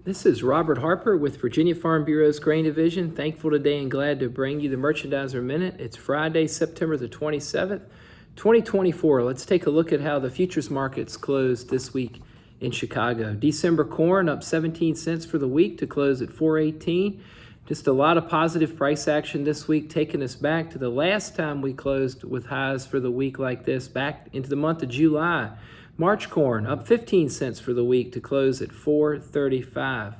This is Robert Harper with Virginia Farm Bureau's Grain Division. Thankful today and glad to bring you the Merchandiser Minute. It's Friday, September the 27th, 2024. Let's take a look at how the futures markets closed this week in Chicago. December corn up 17 cents for the week to close at $4.18. Just a lot of positive price action this week, taking us back to the last time we closed with highs for the week like this, back into the month of July. March corn up 15 cents for the week to close at $4.35.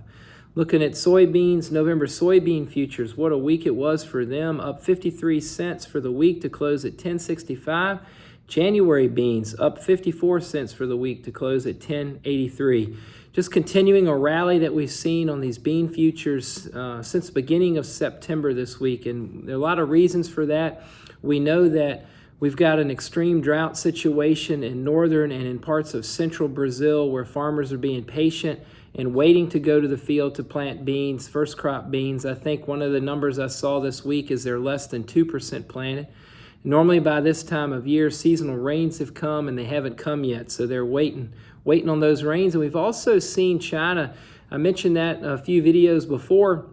Looking at soybeans, November soybean futures, what a week it was for them, up 53 cents for the week to close at $10.65. January beans up 54 cents for the week to close at $10.83. Just continuing a rally that we've seen on these bean futures since the beginning of September this week, and there are a lot of reasons for that. We know that we've got an extreme drought situation in northern and in parts of central Brazil where farmers are being patient and waiting to go to the field to plant beans, first crop beans. I think one of the numbers I saw this week is they're less than 2% planted. Normally by this time of year, seasonal rains have come and they haven't come yet, so they're waiting on those rains. And we've also seen China, I mentioned that a few videos before,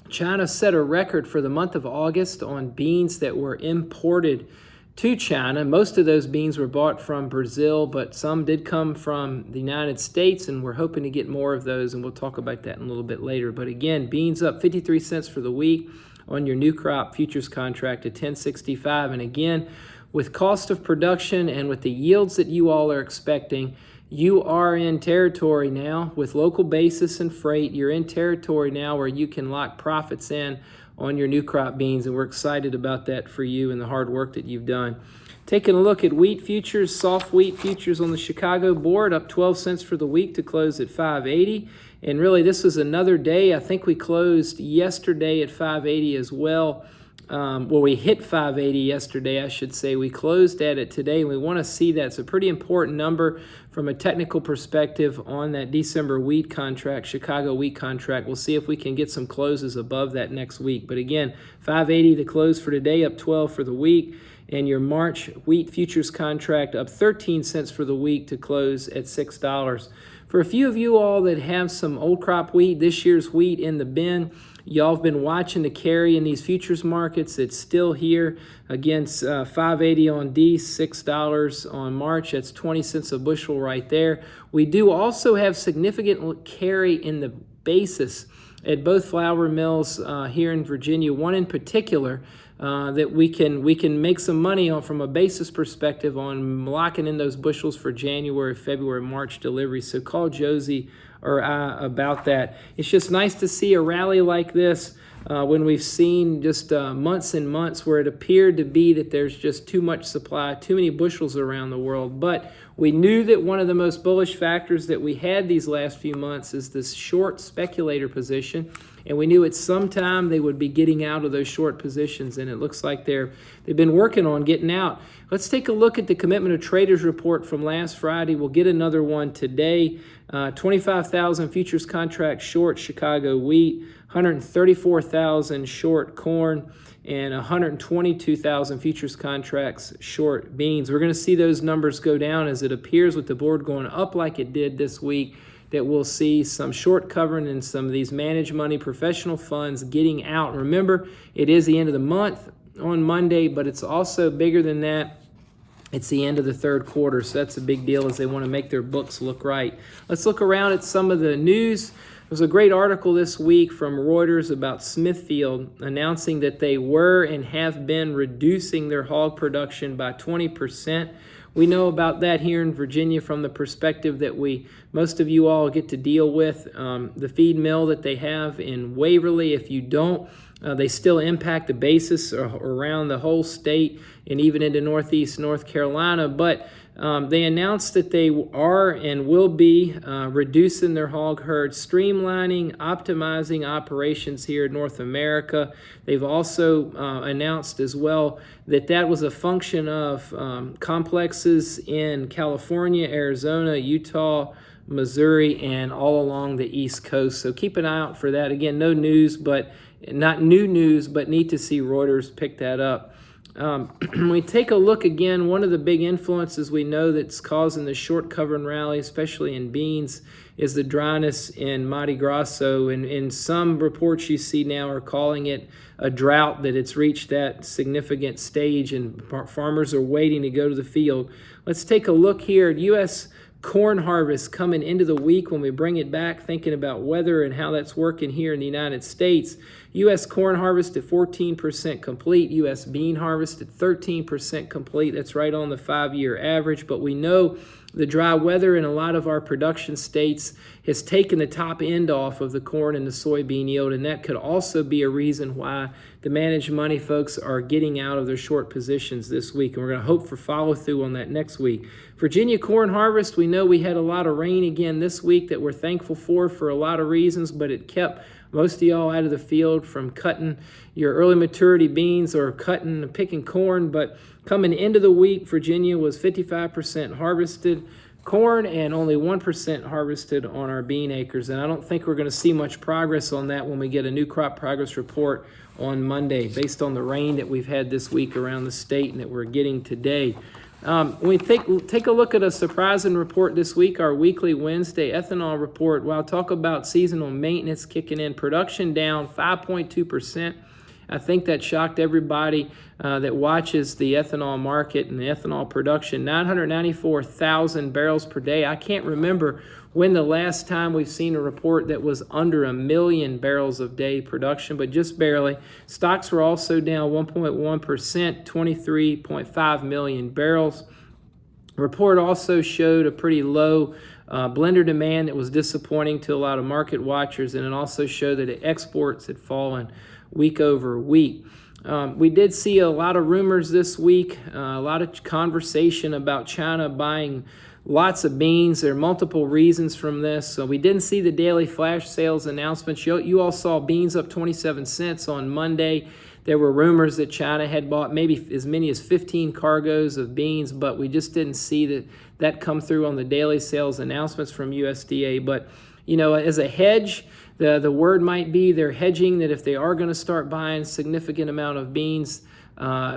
China set a record for the month of August on beans that were imported to China. Most of those beans were bought from Brazil, but some did come from the United States, and we're hoping to get more of those, and we'll talk about that in a little bit later. But again, beans up 53 cents for the week on your new crop futures contract at $10.65. And again, with cost of production and with the yields that you all are expecting, you are in territory now with local basis and freight. You're in territory now where you can lock profits in on your new crop beans, and we're excited about that for you and the hard work that you've done. Taking a look at wheat futures, soft wheat futures on the Chicago board, up 12 cents for the week to close at $5.80. And really, this was another day. I think we closed yesterday at $5.80 as well. We hit $5.80 yesterday, I should say. We closed at it today, and we want to see that. It's a pretty important number from a technical perspective on that December wheat contract, Chicago wheat contract. We'll see if we can get some closes above that next week. But again, $5.80 to close for today, up 12 for the week. And your March wheat futures contract up 13 cents for the week to close at $6. For a few of you all that have some old crop wheat, this year's wheat in the bin, y'all have been watching the carry in these futures markets. It's still here against $5.80 on D, $6 on March. That's 20 cents a bushel right there. We do also have significant carry in the basis at both flour mills here in Virginia, one in particular that we can make some money on from a basis perspective on locking in those bushels for January, February, March delivery. So call Josie or I about that. It's just nice to see a rally like this when we've seen just months and months where it appeared to be that there's just too much supply, too many bushels around the world. But we knew that one of the most bullish factors that we had these last few months is this short speculator position. And we knew at some time they would be getting out of those short positions, and it looks like they've been working on getting out. Let's take a look at the Commitment of Traders report from last Friday. We'll get another one today. 25,000 futures contracts short Chicago wheat, 134,000 short corn, and 122,000 futures contracts short beans. We're going to see those numbers go down as it appears with the board going up like it did this week, that we'll see some short covering and some of these managed money professional funds getting out. And remember, it is the end of the month on Monday, but it's also bigger than that. It's the end of the third quarter, so that's a big deal as they want to make their books look right. Let's look around at some of the news. There was a great article this week from Reuters about Smithfield announcing that they were and have been reducing their hog production by 20%. We know about that here in Virginia from the perspective that most of you all get to deal with. The feed mill that they have in Waverly, if you don't, they still impact the basis around the whole state and even into northeast North Carolina. But they announced that they are and will be reducing their hog herd, streamlining, optimizing operations here in North America. They've also announced as well that was a function of complexes in California, Arizona, Utah, Missouri, and all along the East Coast. So keep an eye out for that. Again, no news, but not new news, but neat to see Reuters pick that up. When we take a look again, one of the big influences we know that's causing the short covering rally, especially in beans, is the dryness in Mardi Grasso. And in some reports you see now are calling it a drought, that it's reached that significant stage and farmers are waiting to go to the field. Let's take a look here at U.S. corn harvest coming into the week when we bring it back, thinking about weather and how that's working here in the United States. U.S. corn harvest at 14% complete. U.S. bean harvest at 13% complete. That's right on the 5-year average. But we know the dry weather in a lot of our production states has taken the top end off of the corn and the soybean yield, and that could also be a reason why the managed money folks are getting out of their short positions this week. And we're going to hope for follow-through on that next week. Virginia corn harvest, we know we had a lot of rain again this week that we're thankful for a lot of reasons, but it kept most of y'all out of the field from cutting your early maturity beans or picking corn. But coming into the week, Virginia was 55% harvested corn and only 1% harvested on our bean acres. And I don't think we're going to see much progress on that when we get a new crop progress report on Monday, based on the rain that we've had this week around the state and that we're getting today. When we take a look at a surprising report this week, our weekly Wednesday ethanol report. Well, I'll talk about seasonal maintenance kicking in. Production down 5.2%. I think that shocked everybody that watches the ethanol market and the ethanol production. 994,000 barrels per day. I can't remember when the last time we've seen a report that was under 1 million barrels a day production, but just barely. Stocks were also down 1.1%, 23.5 million barrels. Report also showed a pretty low blender demand that was disappointing to a lot of market watchers, and it also showed that exports had fallen week over week. We did see a lot of rumors this week, a lot of conversation about China buying lots of beans. There are multiple reasons from this. So we didn't see the daily flash sales announcements. You all saw beans up 27 cents on Monday. There were rumors that China had bought maybe as many as 15 cargoes of beans, but we just didn't see that come through on the daily sales announcements from USDA. But, you know, as a hedge, the word might be they're hedging that if they are going to start buying a significant amount of beans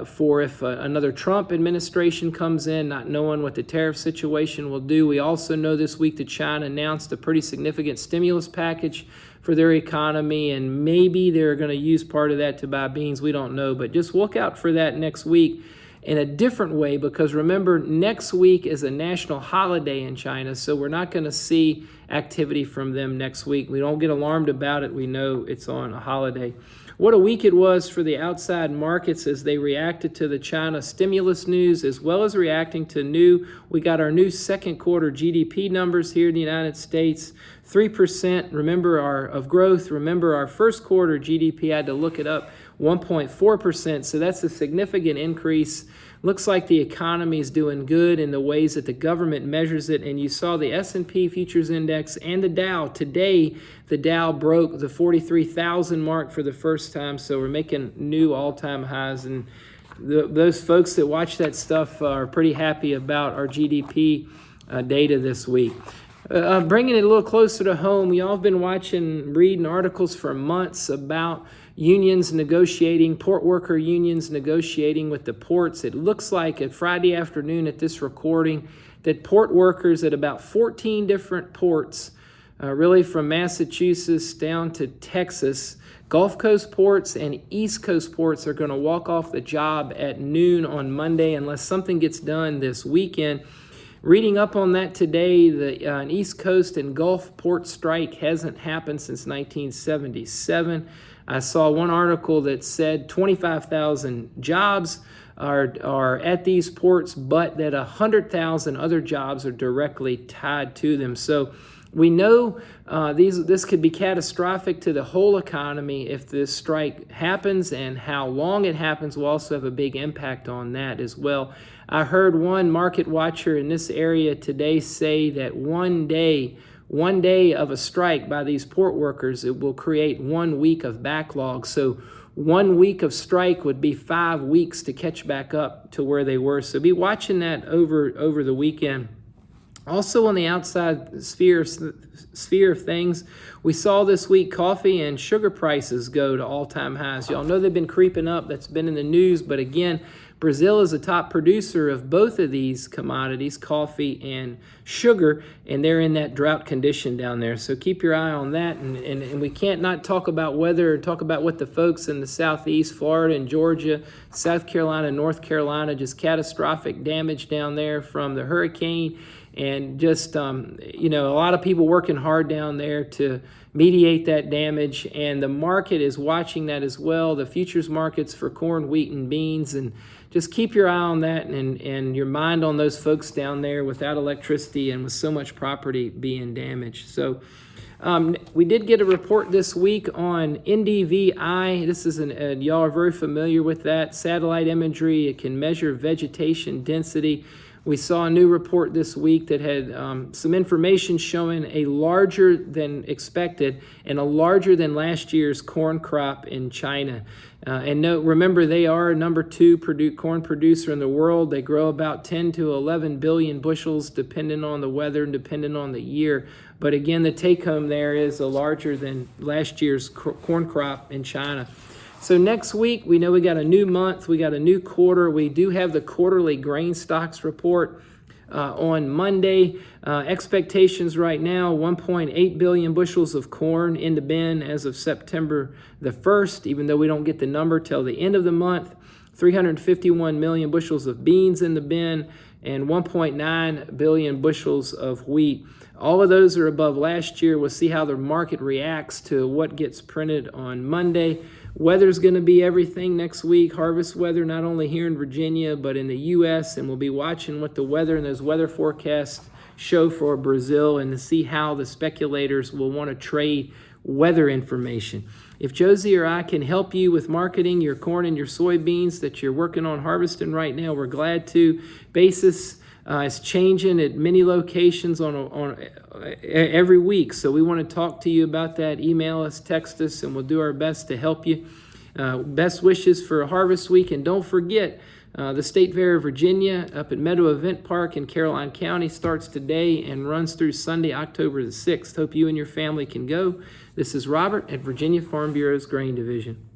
for if another Trump administration comes in, not knowing what the tariff situation will do. We also know this week that China announced a pretty significant stimulus package for their economy, and maybe they're going to use part of that to buy beans. We don't know, but just look out for that next week in a different way, because remember, next week is a national holiday in China, so we're not going to see activity from them next week. We don't get alarmed about it. We know it's on a holiday. What a week it was for the outside markets as they reacted to the China stimulus news, as well as reacting to we got our new second quarter GDP numbers here in the United States, 3% of growth. Remember, our first quarter GDP, I had to look it up, 1.4%. So that's a significant increase. Looks like the economy is doing good in the ways that the government measures it. And you saw the S&P Futures Index and the Dow. Today, the Dow broke the 43,000 mark for the first time. So we're making new all-time highs. And those folks that watch that stuff are pretty happy about our GDP data this week. Bringing it a little closer to home, y'all have been reading articles for months about unions negotiating, port worker unions negotiating with the ports. It looks like at Friday afternoon at this recording that port workers at about 14 different ports, really from Massachusetts down to Texas, Gulf Coast ports and East Coast ports are going to walk off the job at noon on Monday unless something gets done this weekend. Reading up on that today, the East Coast and Gulf port strike hasn't happened since 1977. I saw one article that said 25,000 jobs are at these ports, but that 100,000 other jobs are directly tied to them. So we know this could be catastrophic to the whole economy if this strike happens, and how long it happens will also have a big impact on that as well. I heard one market watcher in this area today say that one day of a strike by these port workers, it will create 1 week of backlog. So 1 week of strike would be 5 weeks to catch back up to where they were. So be watching that over the weekend. Also on the outside sphere of things, we saw this week coffee and sugar prices go to all-time highs. Y'all know they've been creeping up. That's been in the news. But again, Brazil is a top producer of both of these commodities, coffee and sugar, and they're in that drought condition down there. So keep your eye on that. And we can't not talk about weather or talk about what the folks in the Southeast, Florida and Georgia, South Carolina, North Carolina, just catastrophic damage down there from the hurricane. And just, a lot of people working hard down there to mediate that damage. And the market is watching that as well, the futures markets for corn, wheat, and beans. And just keep your eye on that and your mind on those folks down there without electricity and with so much property being damaged. So we did get a report this week on NDVI. This is y'all are very familiar with that. Satellite imagery. It can measure vegetation density. We saw a new report this week that had some information showing a larger than expected and a larger than last year's corn crop in China. Remember, they are number 2 corn producer in the world. They grow about 10 to 11 billion bushels depending on the weather and depending on the year. But again, the take home there is a larger than last year's corn crop in China. So next week, we know we got a new month, we got a new quarter. We do have the quarterly grain stocks report on Monday. Expectations right now, 1.8 billion bushels of corn in the bin as of September the 1st, even though we don't get the number till the end of the month. 351 million bushels of beans in the bin and 1.9 billion bushels of wheat. All of those are above last year. We'll see how the market reacts to what gets printed on Monday. Weather's going to be everything next week. Harvest weather, not only here in Virginia, but in the U.S. And we'll be watching what the weather and those weather forecasts show for Brazil and to see how the speculators will want to trade weather information. If Josie or I can help you with marketing your corn and your soybeans that you're working on harvesting right now, we're glad to. Basis is changing at many locations on every week. So we want to talk to you about that. Email us, text us, and we'll do our best to help you. Best wishes for Harvest Week. And don't forget, the State Fair of Virginia up at Meadow Event Park in Caroline County starts today and runs through Sunday, October the 6th. Hope you and your family can go. This is Robert at Virginia Farm Bureau's Grain Division.